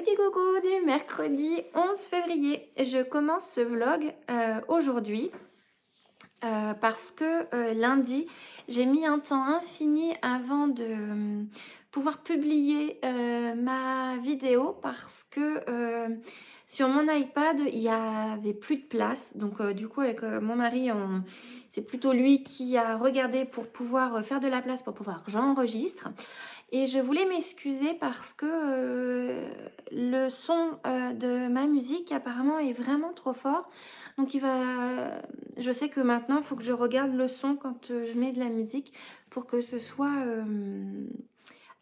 Petit coucou du mercredi 11 février. Je commence ce vlog aujourd'hui parce que lundi, j'ai mis un temps infini avant de pouvoir publier ma vidéo parce que sur mon iPad, il n'y avait plus de place. Donc du coup, avec mon mari, c'est plutôt lui qui a regardé pour pouvoir faire de la place pour pouvoir que j'enregistre. Et je voulais m'excuser parce que le son de ma musique apparemment est vraiment trop fort. Donc je sais que maintenant, il faut que je regarde le son quand je mets de la musique pour que ce soit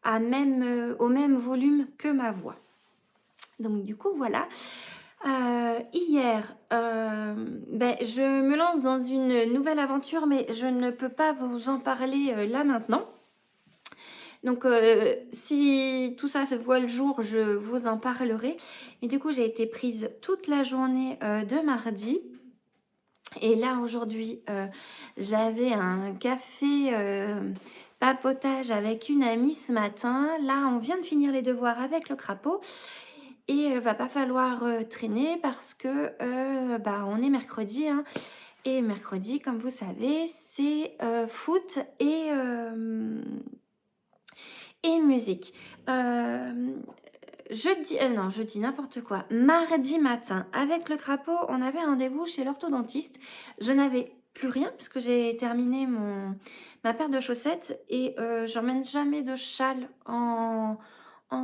au même volume que ma voix. Donc du coup, voilà. Hier, je me lance dans une nouvelle aventure, mais je ne peux pas vous en parler là maintenant. Donc, si tout ça se voit le jour, je vous en parlerai. Mais du coup, j'ai été prise toute la journée de mardi. Et là, aujourd'hui, j'avais un café papotage avec une amie ce matin. Là, on vient de finir les devoirs avec le crapaud. Et va pas falloir traîner parce que on est mercredi. Hein, et mercredi, comme vous savez, c'est foot et musique. Je dis n'importe quoi. Mardi matin, avec le crapaud, on avait rendez-vous chez l'orthodontiste. Je n'avais plus rien puisque j'ai terminé ma paire de chaussettes et j'emmène jamais de châle en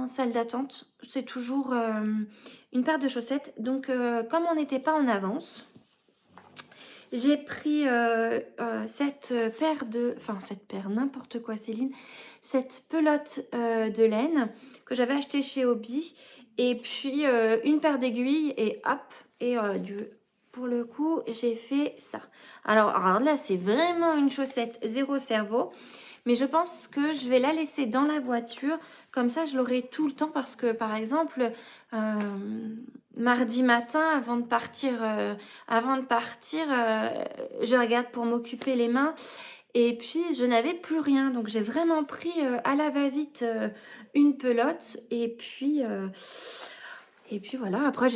salle d'attente. C'est toujours une paire de chaussettes. Donc, comme on n'était pas en avance, j'ai pris cette paire, n'importe quoi Céline, cette pelote de laine que j'avais achetée chez Hobby et puis une paire d'aiguilles et hop, et pour le coup j'ai fait ça. Alors là c'est vraiment une chaussette zéro cerveau. Mais je pense que je vais la laisser dans la voiture. Comme ça, je l'aurai tout le temps parce que, par exemple, mardi matin, avant de partir, je regarde pour m'occuper les mains. Et puis, je n'avais plus rien. Donc, j'ai vraiment pris à la va-vite une pelote. Et puis voilà, après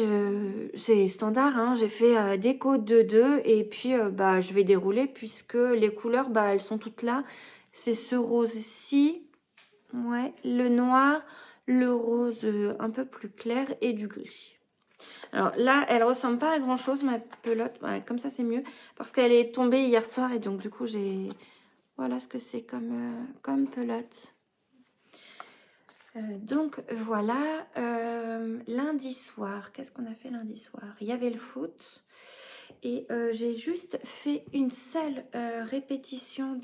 c'est standard, hein, j'ai fait des côtes de 2 et puis je vais dérouler puisque les couleurs, elles sont toutes là. C'est ce rose-ci, ouais, le noir, le rose un peu plus clair et du gris. Alors là, elle ressemble pas à grand chose, ma pelote. Ouais, comme ça, c'est mieux parce qu'elle est tombée hier soir et donc du coup, voilà ce que c'est comme pelote. Donc voilà, lundi soir, qu'est-ce qu'on a fait lundi soir? Il y avait le foot et j'ai juste fait une seule répétition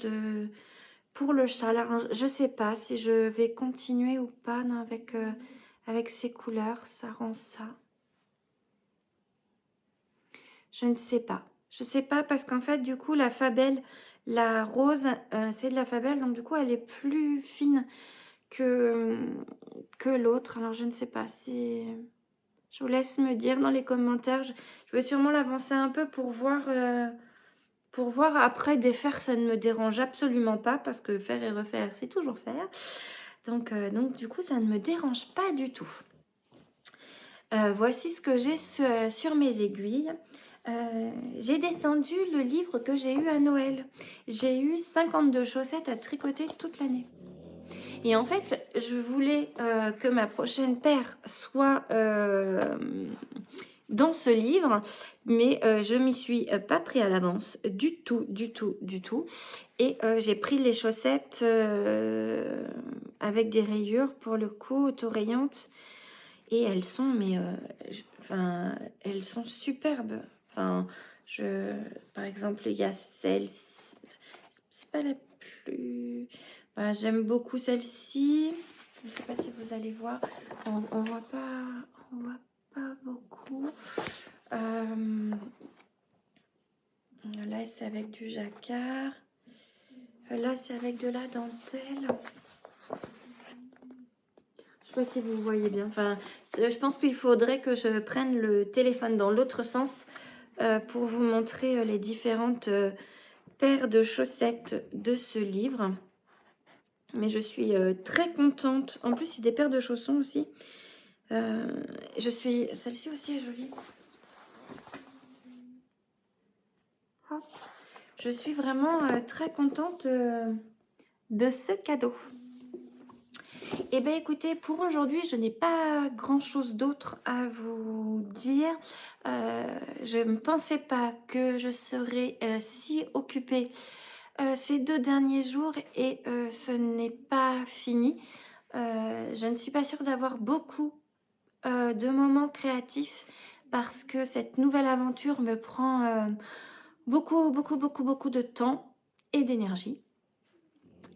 pour le châle. Alors, je sais pas si je vais continuer ou pas non, avec ces couleurs, ça rend ça. Je ne sais pas. Je sais pas parce qu'en fait, du coup, la Fabelle, la rose, c'est de la Fabelle, donc du coup, elle est plus fine que l'autre. Alors, je ne sais pas si... Je vous laisse me dire dans les commentaires. Je vais sûrement l'avancer un peu pour voir après. Défaire, ça ne me dérange absolument pas parce que faire et refaire, c'est toujours faire. Donc, du coup, ça ne me dérange pas du tout. Voici ce que j'ai sur mes aiguilles. J'ai descendu le livre que j'ai eu à Noël. J'ai eu 52 chaussettes à tricoter toute l'année. Et en fait, je voulais que ma prochaine paire soit dans ce livre, mais je m'y suis pas pris à l'avance du tout. Et j'ai pris les chaussettes avec des rayures pour le coup, autorayantes. Et elles sont, elles sont superbes. Par exemple, il y a celle-ci. C'est pas la plus... j'aime beaucoup celle-ci. Je sais pas si vous allez voir. On voit pas beaucoup. Là, c'est avec du jacquard. Là, c'est avec de la dentelle. Je sais pas si vous voyez bien. Je pense qu'il faudrait que je prenne le téléphone dans l'autre sens pour vous montrer les différentes paires de chaussettes de ce livre. Mais je suis très contente. En plus, il y a des paires de chaussons aussi. Je suis celle-ci aussi est jolie. Hop. Je suis vraiment, très contente, de ce cadeau. Et beh, écoutez, pour aujourd'hui, je n'ai pas grand-chose d'autre à vous dire. Heu, je ne pensais pas que je serais, si occupée, ces 2 derniers jours et ce n'est pas fini. Je ne suis pas sûre d'avoir beaucoup, de moments créatifs parce que cette nouvelle aventure me prend, beaucoup, beaucoup, beaucoup, beaucoup de temps et d'énergie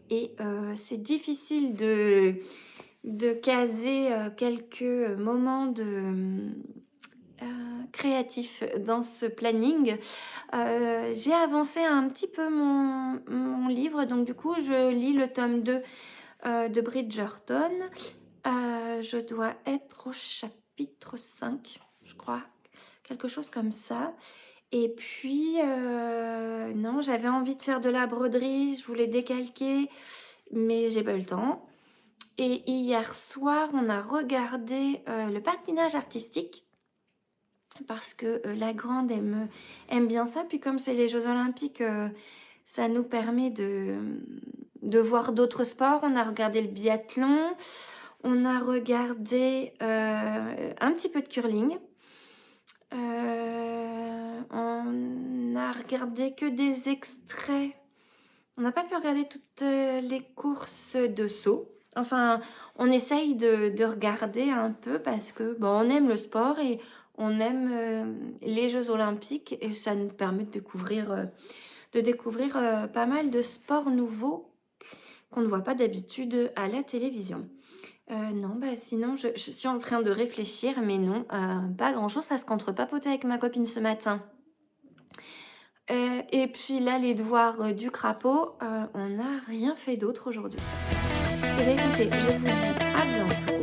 et c'est difficile de caser, quelques moments de, créatifs dans ce planning. J'ai avancé un petit peu mon livre, donc du coup, je lis le tome 2 de Bridgerton. Je dois être au chapitre 5, je crois, quelque chose comme ça. Et puis, non, j'avais envie de faire de la broderie, je voulais décalquer, mais j'ai pas eu le temps. Et hier soir, on a regardé le patinage artistique parce que la grande aime bien ça. Puis comme c'est les Jeux Olympiques, ça nous permet de voir d'autres sports. On a regardé le biathlon, on a regardé un petit peu de curling. On a regardé que des extraits. On n'a pas pu regarder toutes les courses de saut. Enfin, on essaye de regarder un peu parce que bon, on aime le sport et on aime les Jeux Olympiques et ça nous permet de découvrir pas mal de sports nouveaux qu'on ne voit pas d'habitude à la télévision. Non, bah sinon, je suis en train de réfléchir, mais non, pas grand-chose parce qu'entre papoter avec ma copine ce matin et puis là, les devoirs du crapaud, on n'a rien fait d'autre aujourd'hui. Et bien écoutez, je vous dis à bientôt.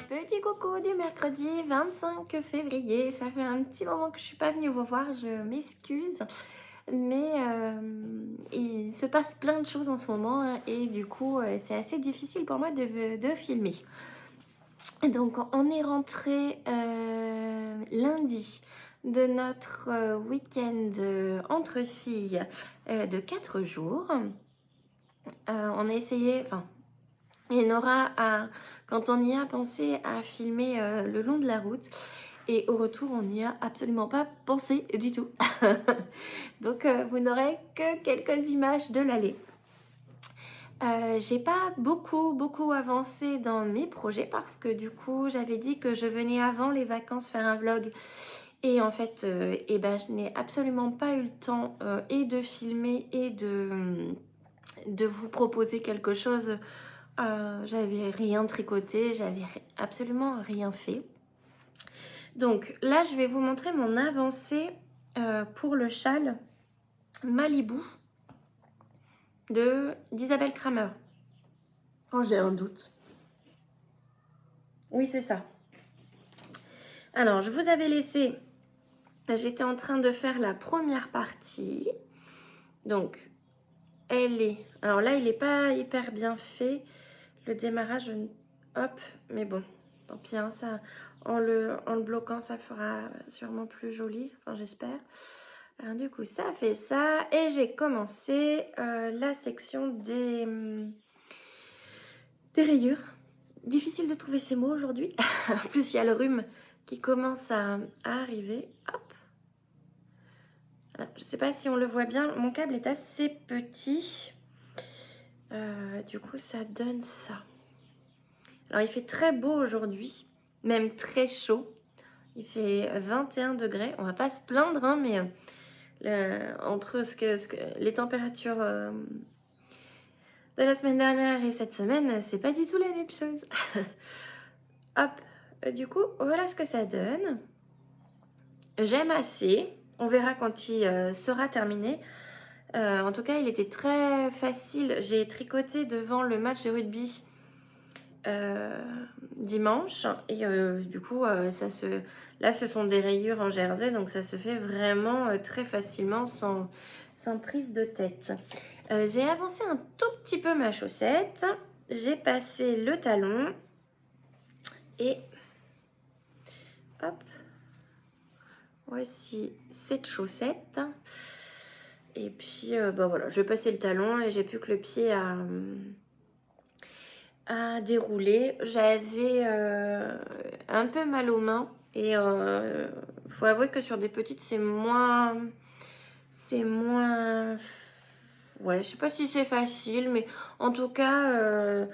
Petit coucou du mercredi 25 février. Ça fait un petit moment que je suis pas venue vous voir, je m'excuse. Mais il se passe plein de choses en ce moment hein, et du coup, c'est assez difficile pour moi de filmer. Donc, on est rentré lundi de notre week-end entre filles de 4 jours. On a essayé, enfin, Et Nora a, quand on y a pensé, à filmer le long de la route. Et au retour, on n'y a absolument pas pensé du tout. Donc, vous n'aurez que quelques images de l'allée. J'ai pas beaucoup avancé dans mes projets parce que du coup, j'avais dit que je venais avant les vacances faire un vlog. Et en fait, eh ben, je n'ai absolument pas eu le temps et de filmer et de vous proposer quelque chose. J'avais rien tricoté, j'avais absolument rien fait. Donc là, je vais vous montrer mon avancée pour le châle Malibu d'Isabelle Kramer. Oh, j'ai un doute. Oui, c'est ça. Alors, je vous avais laissé... J'étais en train de faire la première partie. Donc, elle est... Alors là, il n'est pas hyper bien fait. Le démarrage, hop, mais bon, tant pis, hein, ça, en le bloquant, ça fera sûrement plus joli, enfin j'espère. Du coup, ça fait ça, et j'ai commencé la section des rayures. Difficile de trouver ces mots aujourd'hui. En plus, il y a le rhume qui commence à arriver. Hop. Voilà. Je ne sais pas si on le voit bien, mon câble est assez petit. Du coup, ça donne ça. Alors, il fait très beau aujourd'hui, même très chaud. Il fait 21 degrés. On va pas se plaindre, hein, mais entre les températures de la semaine dernière et cette semaine, c'est pas du tout la même chose. Hop, du coup, voilà ce que ça donne. J'aime assez. On verra quand il sera terminé. En tout cas, il était très facile. J'ai tricoté devant le match de rugby dimanche et du coup là ce sont des rayures en jersey, donc ça se fait vraiment très facilement sans prise de tête. J'ai avancé un tout petit peu ma chaussette, j'ai passé le talon et hop, voici cette chaussette. Et puis bah voilà, je vais passer le talon et j'ai plus que le pied à dérouler. J'avais un peu mal aux mains et faut avouer que sur des petites c'est moins ouais, je sais pas si c'est facile, mais en tout cas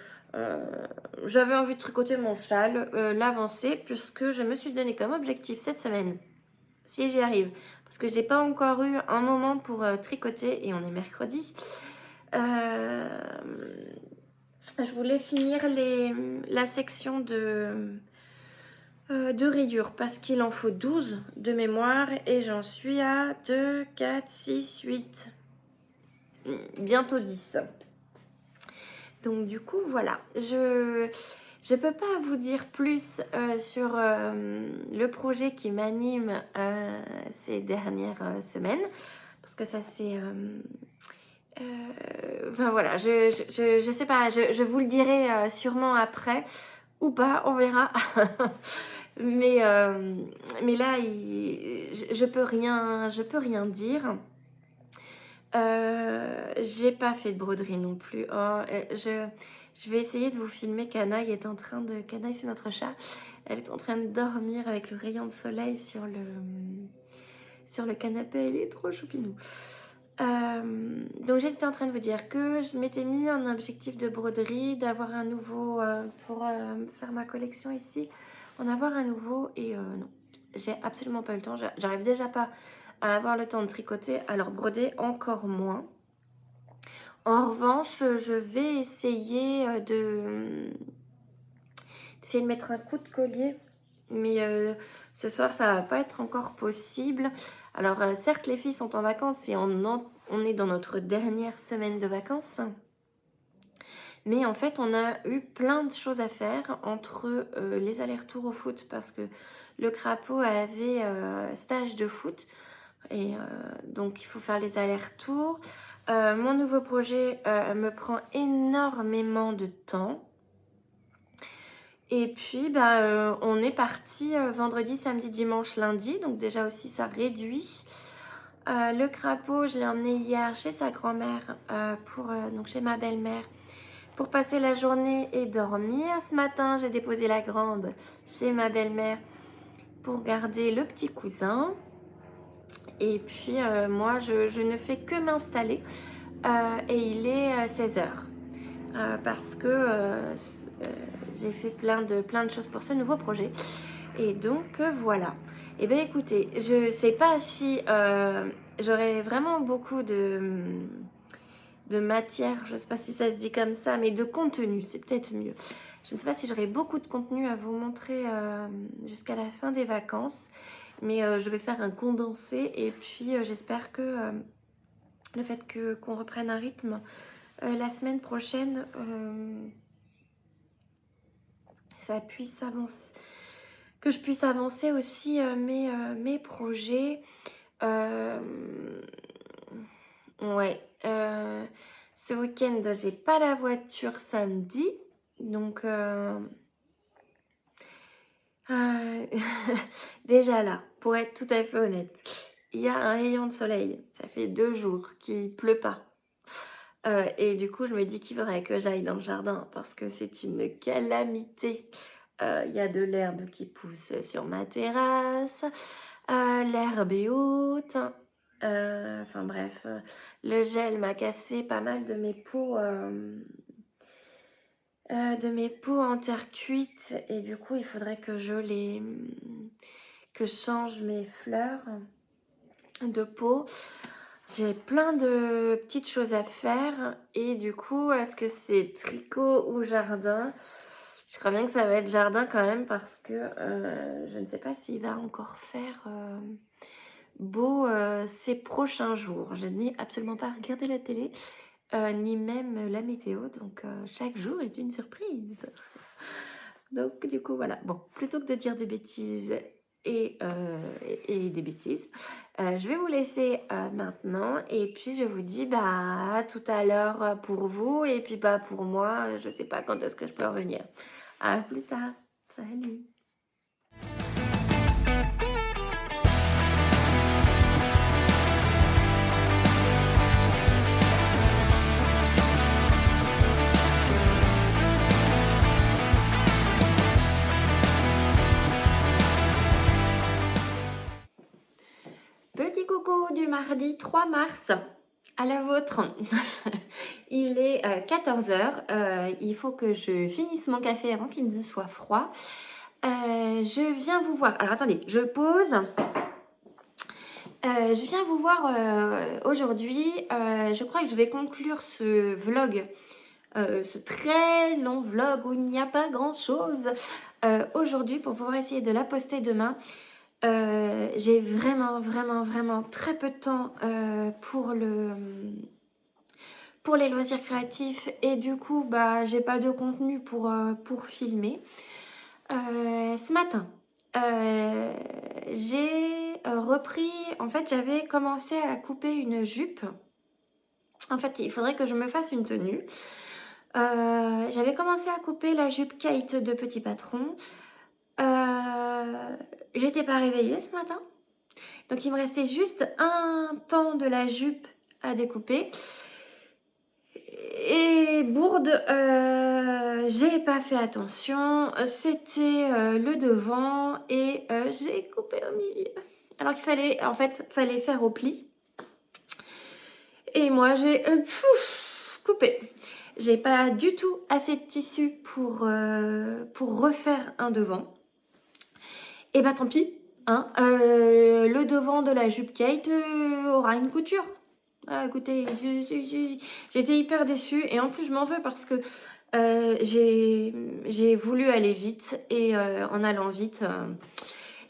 j'avais envie de tricoter mon châle, l'avancer, puisque je me suis donné comme objectif cette semaine, si j'y arrive, parce que j'ai pas encore eu un moment pour tricoter et on est mercredi. Je voulais finir la section de rayures parce qu'il en faut 12 de mémoire et j'en suis à 2, 4, 6, 8, bientôt 10. Donc du coup, voilà. Je ne peux pas vous dire plus sur le projet qui m'anime ces dernières semaines parce que ça c'est... enfin voilà, je sais pas, je vous le dirai sûrement après ou pas, on verra. mais là, je peux rien dire. J'ai pas fait de broderie non plus. Oh, je vais essayer de vous filmer. Canaille, c'est notre chat. Elle est en train de dormir avec le rayon de soleil sur le canapé. Elle est trop choupinou. Donc j'étais en train de vous dire que je m'étais mis un objectif de broderie, d'avoir un nouveau pour faire ma collection ici, en avoir un nouveau et non, j'ai absolument pas eu le temps, j'arrive déjà pas à avoir le temps de tricoter, alors broder encore moins. En revanche, je vais essayer d'essayer de mettre un coup de collier, mais ce soir ça va pas être encore possible. Alors certes les filles sont en vacances et on est dans notre dernière semaine de vacances, mais en fait on a eu plein de choses à faire entre les allers-retours au foot parce que le crapaud avait stage de foot et donc il faut faire les allers-retours. Mon nouveau projet me prend énormément de temps. Et puis, bah, on est parti vendredi, samedi, dimanche, lundi. Donc déjà aussi, ça réduit. Le crapaud, je l'ai emmené hier chez sa grand-mère, donc chez ma belle-mère, pour passer la journée et dormir. Ce matin, j'ai déposé la grande chez ma belle-mère pour garder le petit cousin. Et puis, moi, je ne fais que m'installer. Et il est 16 heures. Parce que j'ai fait plein de choses pour ce nouveau projet. Et donc, voilà. Et bien, écoutez, je ne sais pas si j'aurai vraiment beaucoup de matière, je ne sais pas si ça se dit comme ça, mais de contenu, c'est peut-être mieux. Je ne sais pas si j'aurai beaucoup de contenu à vous montrer jusqu'à la fin des vacances, mais je vais faire un condensé et puis j'espère que le fait qu'on reprenne un rythme la semaine prochaine, ça puisse avancer, que je puisse avancer aussi mes projets. Ouais, ce week-end, j'ai pas la voiture samedi, donc déjà là, pour être tout à fait honnête, il y a un rayon de soleil. Ça fait 2 jours qu'il pleut pas. Et du coup, je me dis qu'il faudrait que j'aille dans le jardin parce que c'est une calamité. Il y a de l'herbe qui pousse sur ma terrasse. L'herbe est haute. Enfin bref, le gel m'a cassé pas mal de mes pots en terre cuite et du coup il faudrait que que je change mes fleurs de pot. J'ai plein de petites choses à faire et du coup est-ce que c'est tricot ou jardin? Je crois bien que ça va être jardin quand même parce que je ne sais pas s'il va encore faire beau ces prochains jours. Je n'ai absolument pas regardé la télé ni même la météo, donc chaque jour est une surprise. Donc du coup voilà, bon, plutôt que de dire des bêtises et des bêtises, je vais vous laisser maintenant et puis je vous dis bah à tout à l'heure pour vous et puis bah pour moi, je sais pas quand est-ce que je peux revenir. À plus tard, salut. Petit coucou du mardi 3 mars, à la vôtre. Il est 14 heures, il faut que je finisse mon café avant qu'il ne soit froid. Je viens vous voir, alors attendez, je pose. Je viens vous voir aujourd'hui, je crois que je vais conclure ce vlog, ce très long vlog où il n'y a pas grand chose aujourd'hui pour pouvoir essayer de la poster demain. J'ai vraiment très peu de temps pour les loisirs créatifs et du coup bah j'ai pas de contenu pour filmer. Ce matin j'ai repris, en fait j'avais commencé à couper une jupe. En fait il faudrait que je me fasse une tenue. J'avais commencé à couper la jupe Kate de Petit Patron. J'étais pas réveillée ce matin. Donc il me restait juste un pan de la jupe à découper. Et bourde, j'ai pas fait attention, c'était le devant et j'ai coupé au milieu. Alors qu'il fallait, en fait, fallait faire au pli. Et moi j'ai coupé. J'ai pas du tout assez de tissu pour refaire un devant. Et bah tant pis, hein, le devant de la jupe Kate aura une couture. Ah, écoutez, j'étais hyper déçue et en plus je m'en veux parce que j'ai voulu aller vite et en allant vite,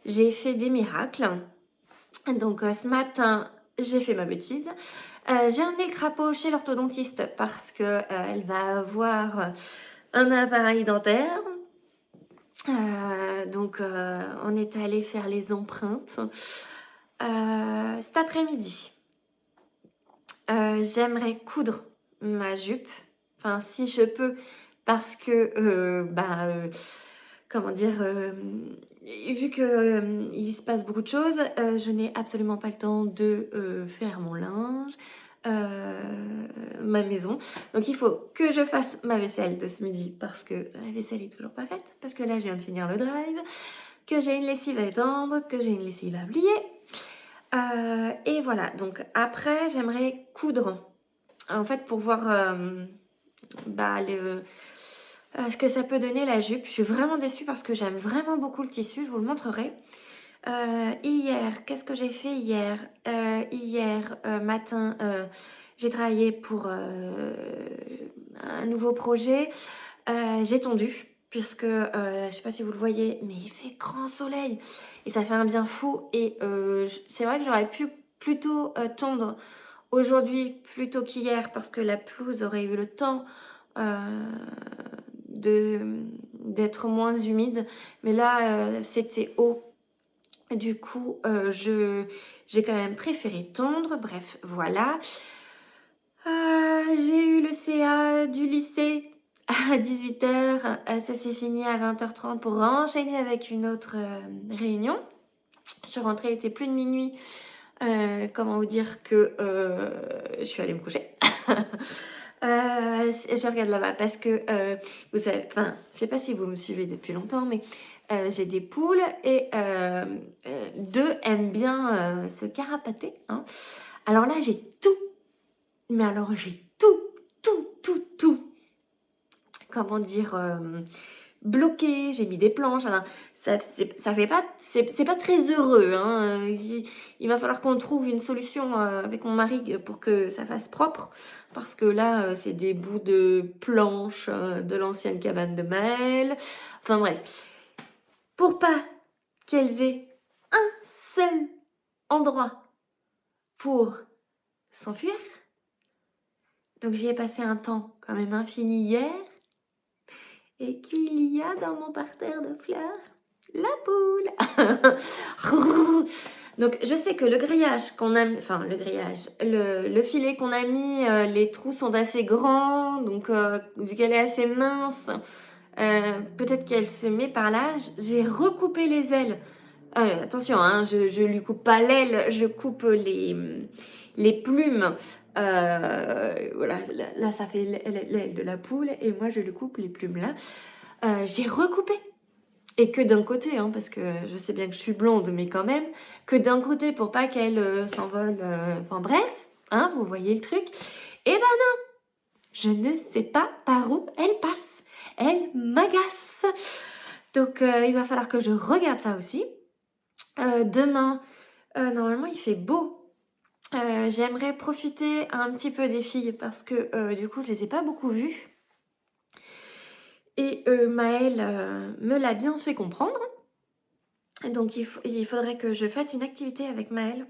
j'ai fait des miracles. Donc ce matin, j'ai fait ma bêtise. J'ai emmené le crapaud chez l'orthodontiste parce que elle va avoir un appareil dentaire. Donc on est allé faire les empreintes cet après-midi. J'aimerais coudre ma jupe, enfin si je peux, parce que comment dire, vu que il se passe beaucoup de choses, je n'ai absolument pas le temps de faire mon linge, ma maison. Donc il faut que je fasse ma vaisselle de ce midi parce que la vaisselle est toujours pas faite, parce que là je viens de finir le drive, que j'ai une lessive à étendre, que j'ai une lessive à plier. Et voilà, donc après j'aimerais coudre. En fait, pour voir ce que ça peut donner la jupe. Je suis vraiment déçue parce que j'aime vraiment beaucoup le tissu, je vous le montrerai. Hier, qu'est-ce que j'ai fait hier? Hier matin, j'ai travaillé pour un nouveau projet. J'ai tondu puisque, je ne sais pas si vous le voyez, mais il fait grand soleil et ça fait un bien fou. Et c'est vrai que j'aurais pu plutôt tondre aujourd'hui plutôt qu'hier parce que la pelouse aurait eu le temps d'être moins humide. Mais là, c'était haut. Du coup, j'ai quand même préféré tondre. Bref, voilà. J'ai eu le CA du lycée à 18h. Ça s'est fini à 20h30 pour enchaîner avec une autre réunion. Je suis rentrée, il était plus de minuit. Comment vous dire que je suis allée me coucher. Je regarde là-bas parce que vous savez, enfin, je sais pas si vous me suivez depuis longtemps, mais j'ai des poules et deux aiment bien se carapater, hein. Alors là, j'ai tout, mais alors j'ai tout, comment dire, bloqué, j'ai mis des planches. Alors, ça fait pas, c'est pas très heureux, hein. Il va falloir qu'on trouve une solution avec mon mari pour que ça fasse propre, parce que là, c'est des bouts de planches de l'ancienne cabane de Maëlle. Enfin bref, pour pas qu'elles aient un seul endroit pour s'enfuir. Donc j'y ai passé un temps quand même infini hier. Et qu'il y a dans mon parterre de fleurs? La poule. Donc je sais que le grillage qu'on a, enfin le grillage, le filet qu'on a mis, les trous sont assez grands, donc vu qu'elle est assez mince, peut-être qu'elle se met par là. J'ai recoupé les ailes. Attention, hein, je lui coupe pas l'aile, je coupe les plumes. Voilà, là ça fait l'aile de la poule et moi je lui coupe les plumes là. J'ai recoupé. Et que d'un côté, hein, parce que je sais bien que je suis blonde, mais quand même, que d'un côté pour pas qu'elle s'envole. Enfin bref, hein, vous voyez le truc. Eh ben non, je ne sais pas par où elle passe. Elle m'agace. Donc il va falloir que je regarde ça aussi. Demain, normalement il fait beau. J'aimerais profiter un petit peu des filles parce que du coup je les ai pas beaucoup vues. Et Maëlle me l'a bien fait comprendre. Donc il faudrait que je fasse une activité avec Maëlle,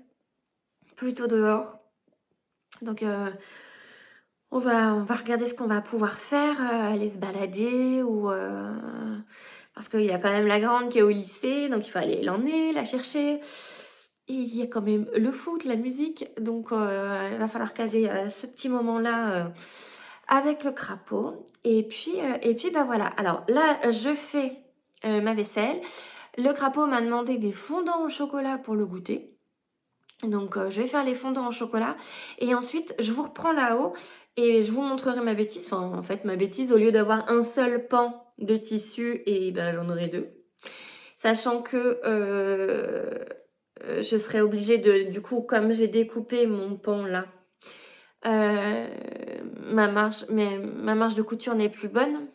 plutôt dehors. Donc on va regarder ce qu'on va pouvoir faire, aller se balader ou parce qu'il y a quand même la grande qui est au lycée, donc il faut aller l'emmener, la chercher. Et il y a quand même le foot, la musique, donc il va falloir caser ce petit moment-là avec le crapaud. Et puis bah voilà. Alors là, je fais ma vaisselle. Le crapaud m'a demandé des fondants au chocolat pour le goûter. Donc je vais faire les fondants au chocolat. Et ensuite, je vous reprends là-haut et je vous montrerai ma bêtise. Enfin, en fait, ma bêtise, au lieu d'avoir un seul pan de tissu, et ben, j'en aurai deux. Sachant que je serai obligée de, du coup, comme j'ai découpé mon pan là, ma marge de couture n'est plus bonne.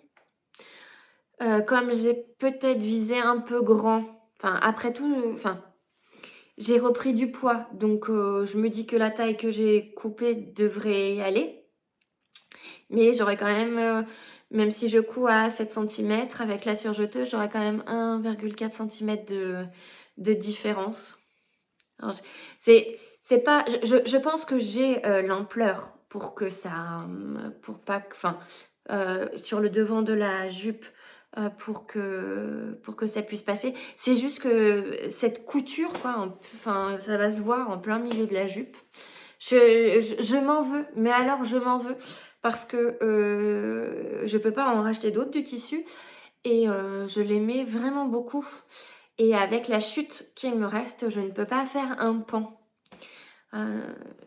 Comme j'ai peut-être visé un peu grand, enfin après tout, enfin j'ai repris du poids, donc je me dis que la taille que j'ai coupée devrait y aller. Mais j'aurais quand même si je couds à 7 cm avec la surjeteuse, j'aurais quand même 1,4 cm de différence. Alors, c'est pas, je pense que j'ai l'ampleur pour que ça, pour pas que, enfin, sur le devant de la jupe, pour que ça puisse passer. C'est juste que cette couture, quoi, enfin, ça va se voir en plein milieu de la jupe. Je m'en veux, mais alors je m'en veux parce que je peux pas en racheter d'autres du tissu et je l'aimais vraiment beaucoup. Et avec la chute qu'il me reste, je ne peux pas faire un pan.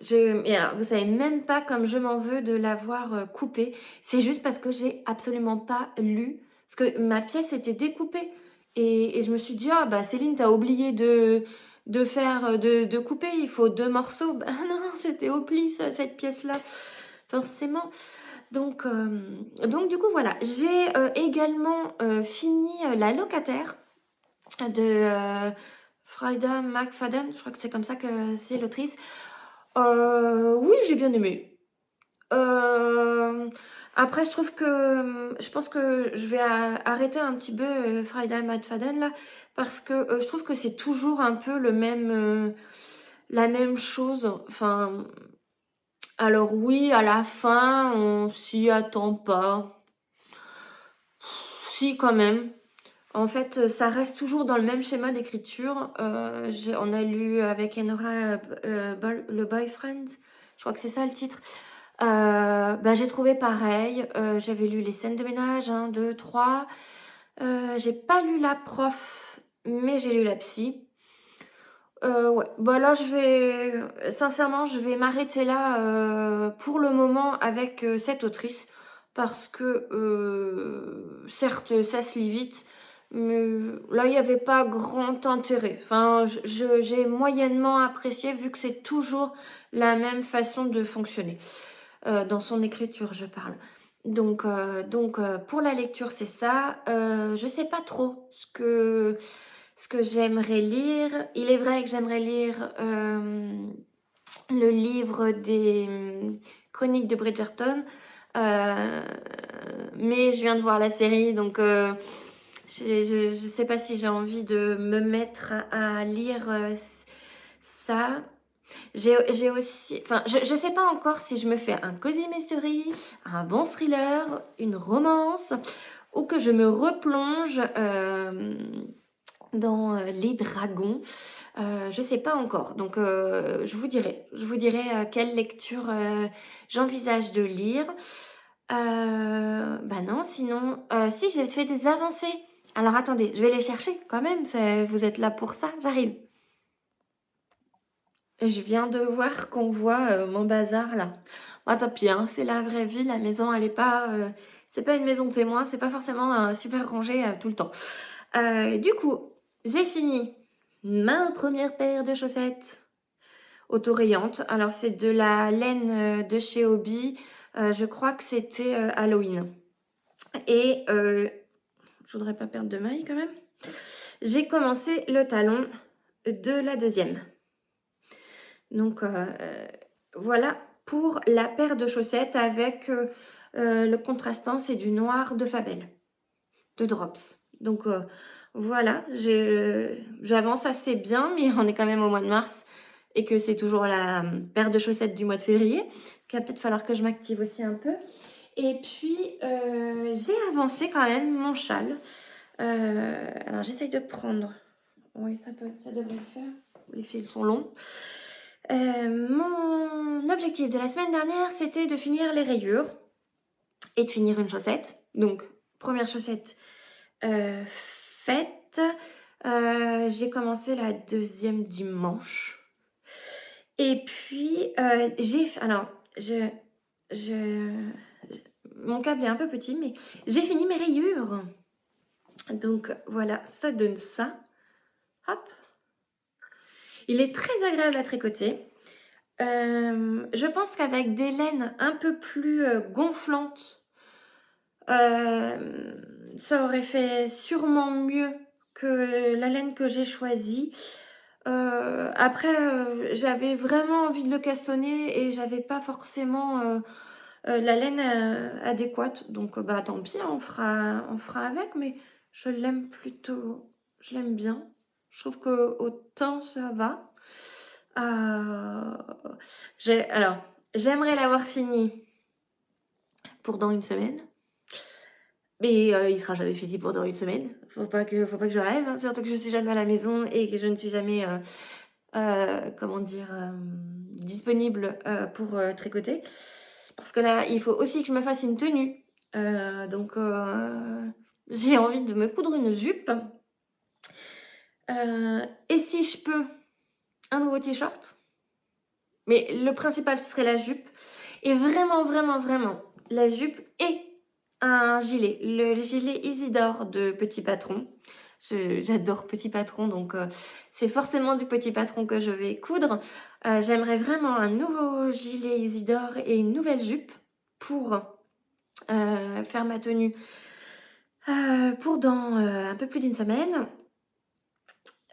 Et alors, vous savez même pas comme je m'en veux de l'avoir, coupé. C'est juste parce que j'ai absolument pas lu, parce que ma pièce était découpée et je me suis dit: «Ah bah Céline, tu as oublié de faire, de couper, il faut 2 morceaux». Bah non, c'était au pli cette pièce-là, forcément. Donc du coup voilà, j'ai, également, fini, La locataire de, Freida McFadden, je crois que c'est comme ça que c'est l'autrice. Oui, j'ai bien aimé. Hem, Après je trouve que, je pense que je vais arrêter un petit peu, Freida McFadden là, parce que, je trouve que c'est toujours un peu la même chose. Enfin, alors oui, à la fin, on s'y attend pas. Si, quand même. En fait, ça reste toujours dans le même schéma d'écriture. On a lu avec Enora, Le Boyfriend, je crois que c'est ça le titre. Bah, j'ai trouvé pareil, j'avais lu les scènes de ménage 1, 2, 3. J'ai pas lu La prof, mais j'ai lu La psy. Ouais, bah, là sincèrement, je vais m'arrêter là, pour le moment avec, cette autrice parce que, certes, ça se lit vite, mais là, il y avait pas grand intérêt. Enfin, j'ai moyennement apprécié vu que c'est toujours la même façon de fonctionner, dans son écriture, je parle. Donc, pour la lecture, c'est ça. Je sais pas trop ce que j'aimerais lire. Il est vrai que j'aimerais lire, le livre des, Chroniques de Bridgerton, heu, mais je viens de voir la série donc, je sais pas si j'ai envie de me mettre à lire, ça. J'ai aussi enfin, je sais pas encore si je me fais un cosy mystery, un bon thriller, une romance ou que je me replonge, dans, Les Dragons. Je sais pas encore, donc, je vous dirai, quelle lecture, j'envisage de lire. Bah, non, sinon, si j'ai fait des avancées. Alors attendez, je vais les chercher quand même, vous êtes là pour ça, j'arrive. Je viens de voir qu'on voit, mon bazar là. Bah, tant pis, hein, c'est la vraie vie, la maison elle est pas, c'est pas une maison de témoin, c'est pas forcément, super rangé, tout le temps. Du coup, j'ai fini ma première paire de chaussettes autorayantes. Alors c'est de la laine, de chez Hobby, je crois que c'était, Halloween et je voudrais pas perdre de maille quand même. J'ai commencé le talon de la deuxième. Donc, voilà pour la paire de chaussettes avec, le contrastant, c'est du noir de Fabel, de Drops. Donc, voilà, j'avance assez bien, mais on est quand même au mois de mars et que c'est toujours la, paire de chaussettes du mois de février. Il va peut-être falloir que je m'active aussi un peu. Et puis, j'ai avancé quand même mon châle. Alors j'essaye de prendre. Oui, ça devrait le faire. Les fils sont longs. Mon objectif de la semaine dernière, c'était de finir les rayures et de finir une chaussette. Donc, première chaussette, faite. J'ai commencé la deuxième dimanche. Et puis, alors, je mon câble est un peu petit, mais j'ai fini mes rayures. Donc voilà, ça donne ça. Hop. Il est très agréable à tricoter. Je pense qu'avec des laines un peu plus, gonflantes, ça aurait fait sûrement mieux que la laine que j'ai choisie. Après, j'avais vraiment envie de le castonner et j'avais pas forcément, la laine, adéquate. Donc, bah, tant pis, hein, on fera avec, mais je l'aime bien. Je trouve qu'autant ça va. Heu, alors, j'aimerais l'avoir fini pour dans une semaine, mais il sera jamais fini pour dans une semaine. Faut pas que je rêve, hein, surtout que je suis jamais à la maison et que je ne suis jamais, comment dire? Disponible, pour, tricoter. Parce que là, il faut aussi que je me fasse une tenue. Donc, j'ai envie de me coudre une jupe, et si je peux, un nouveau t-shirt. Mais le principal, ce serait la jupe. Et vraiment, vraiment, vraiment, la jupe et un gilet. Le gilet Isidore de Petit Patron. J'adore Petit Patron, donc c'est forcément du Petit Patron que je vais coudre. J'aimerais vraiment un nouveau gilet Isidore et une nouvelle jupe pour faire ma tenue pour dans un peu plus d'une semaine.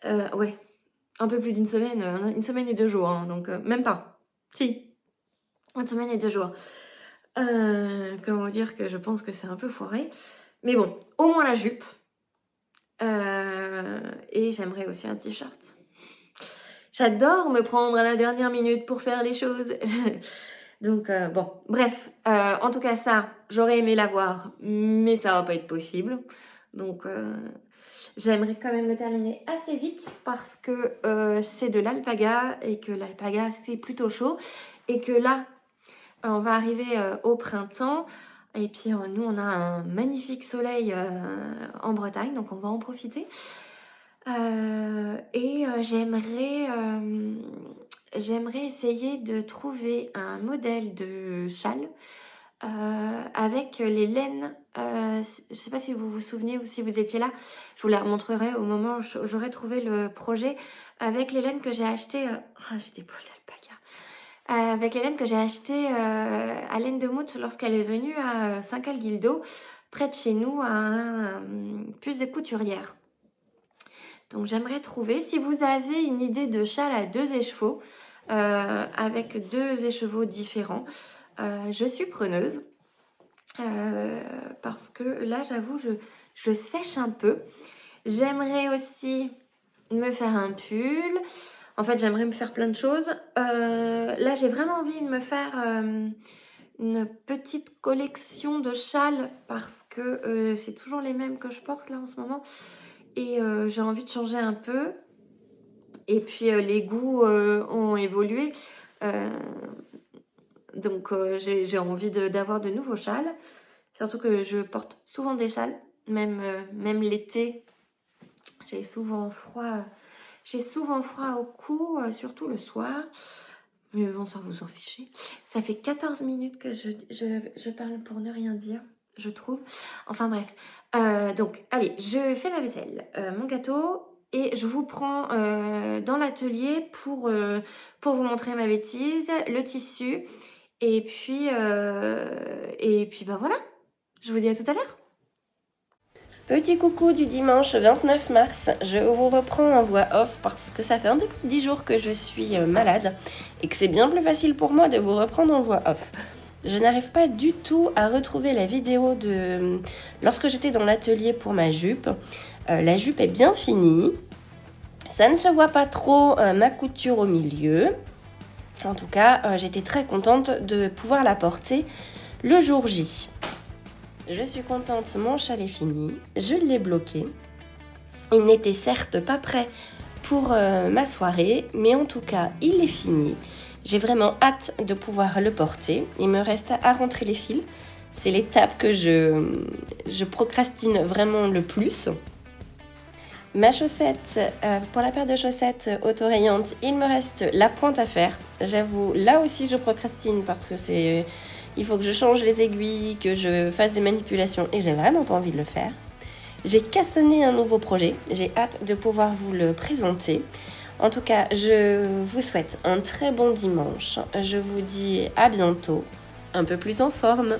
Ouais, un peu plus d'une semaine, 1 semaine et 2 jours, hein, donc même pas. Si, 1 semaine et 2 jours. Comment vous dire que je pense que c'est un peu foiré. Mais bon, au moins la jupe. Et j'aimerais aussi un t-shirt. J'adore me prendre à la dernière minute pour faire les choses. Donc bon, bref. En tout cas ça, j'aurais aimé l'avoir, mais ça va pas être possible. Donc j'aimerais quand même le terminer assez vite parce que c'est de l'alpaga et que l'alpaga c'est plutôt chaud. Et que là, on va arriver au printemps. Et puis nous, on a un magnifique soleil en Bretagne, donc on va en profiter. J'aimerais essayer de trouver un modèle de châle avec les laines. Je ne sais pas si vous vous souvenez ou si vous étiez là. Je vous la remontrerai au moment où j'aurai trouvé le projet avec les laines que j'ai achetées. J'ai des boules d'alpaga. Avec les laines que j'ai achetées à Laine de Mout lorsqu'elle est venue à Saint-Calguildo, près de chez nous, à un puce de couturière. Donc j'aimerais trouver, si vous avez une idée de châle à 2 écheveaux, avec 2 écheveaux différents, je suis preneuse. Parce que là, j'avoue, je sèche un peu. J'aimerais aussi me faire un pull. En fait, j'aimerais me faire plein de choses. Là, j'ai vraiment envie de me faire une petite collection de châles parce que c'est toujours les mêmes que je porte là en ce moment. Et j'ai envie de changer un peu. Et puis les goûts ont évolué. Donc j'ai envie d'avoir de nouveaux châles. Surtout que je porte souvent des châles. Même l'été, j'ai souvent froid. J'ai souvent froid au cou, surtout le soir. Mais bon, ça vous en fichez. Ça fait 14 minutes que je parle pour ne rien dire, je trouve. Enfin bref. Donc, allez, je fais la vaisselle, mon gâteau, et je vous prends dans l'atelier pour vous montrer ma bêtise, le tissu. Et puis bah voilà. Je vous dis à tout à l'heure. Petit coucou du dimanche 29 mars, je vous reprends en voix off parce que ça fait un peu plus de 10 jours que je suis malade et que c'est bien plus facile pour moi de vous reprendre en voix off. Je n'arrive pas du tout à retrouver la vidéo de lorsque j'étais dans l'atelier pour ma jupe. La jupe est bien finie, ça ne se voit pas trop ma couture au milieu. En tout cas, j'étais très contente de pouvoir la porter le jour J. Je suis contente, mon châle est fini, je l'ai bloqué. Il n'était certes pas prêt pour ma soirée, mais en tout cas, il est fini. J'ai vraiment hâte de pouvoir le porter. Il me reste à rentrer les fils. C'est l'étape que je procrastine vraiment le plus. Ma chaussette, pour la paire de chaussettes auto-rayantes, il me reste la pointe à faire. J'avoue, là aussi je procrastine parce que il faut que je change les aiguilles, que je fasse des manipulations et j'ai vraiment pas envie de le faire. J'ai cassonné un nouveau projet, j'ai hâte de pouvoir vous le présenter. En tout cas, je vous souhaite un très bon dimanche. Je vous dis à bientôt, un peu plus en forme.